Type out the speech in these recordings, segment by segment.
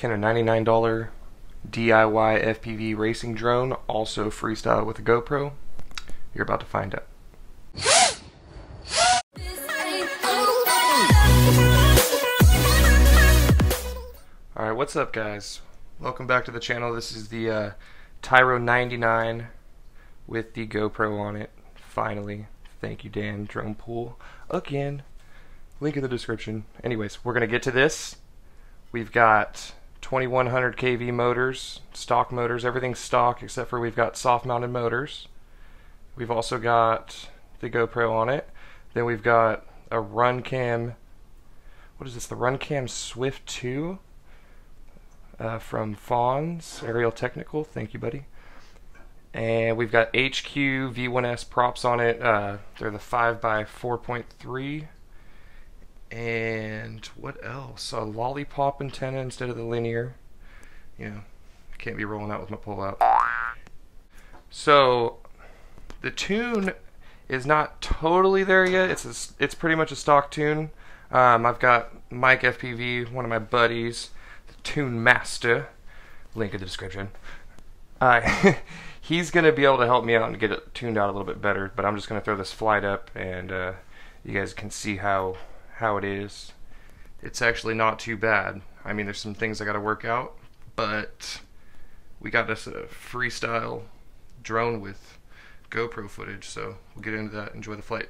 Can a $99 DIY FPV racing drone also freestyle with a GoPro? You're about to find out. Alright, what's up guys? Welcome back to the channel. This is the Tyro99 with the GoPro on it. Finally. Thank you, Dan Drone Pool. Again. Link in the description. Anyways, we're going to get to this. We've got 2100 kV motors, stock motors, everything's stock except for we've got soft mounted motors. We've also got the GoPro on it. Then we've got a Runcam, what is this, the Runcam Swift 2 from Fawns, Aerial Technical, thank you buddy. And we've got HQ V1S props on it, they're the 5x4.3. And what else? A lollipop antenna instead of the linear. You know, can't be rolling out with my pull out. So the tune is not totally there yet. It's pretty much a stock tune. I've got Mike FPV, one of my buddies, the Tune Master. Link in the description. He's gonna be able to help me out and get it tuned out a little bit better. But I'm just gonna throw this flight up, and you guys can see how it is. It's actually not too bad. I mean, there's some things I gotta work out, but we got this freestyle drone with GoPro footage, so we'll get into that. Enjoy the flight.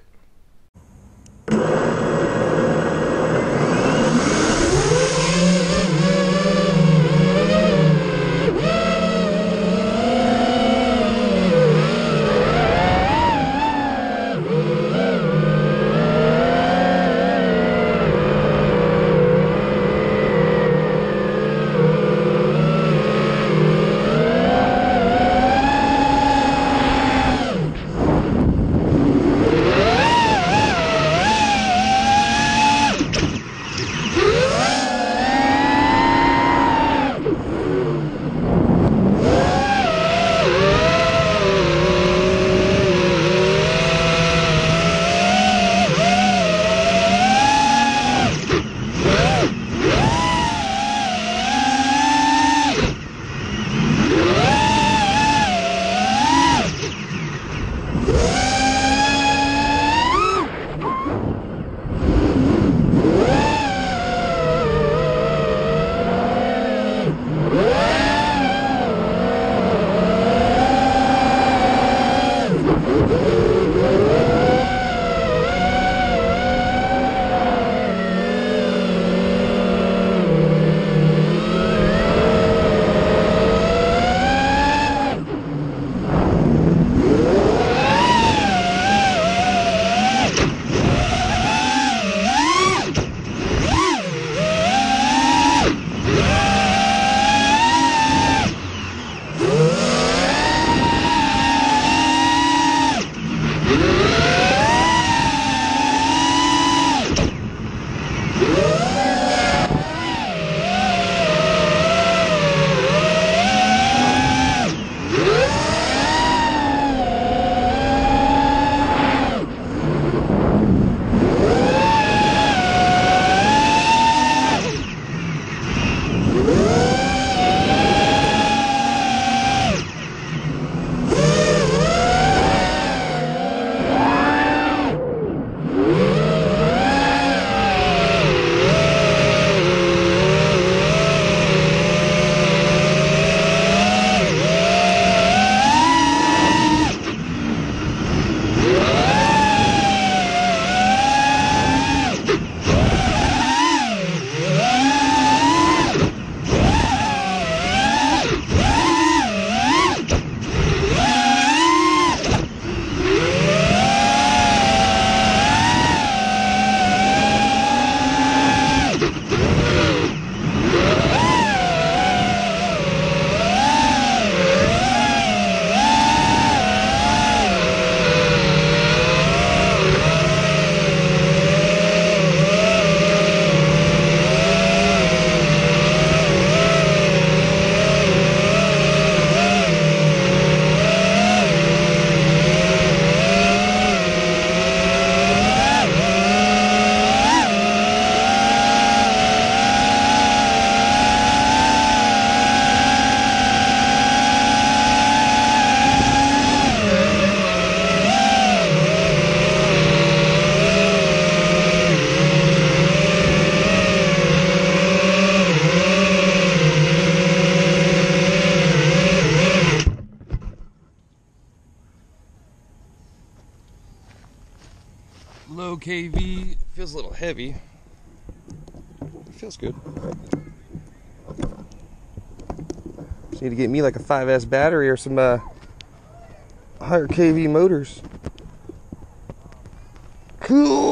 kV. Feels a little heavy. It feels good. Just need to get me like a 5S battery or some higher kV motors. Cool.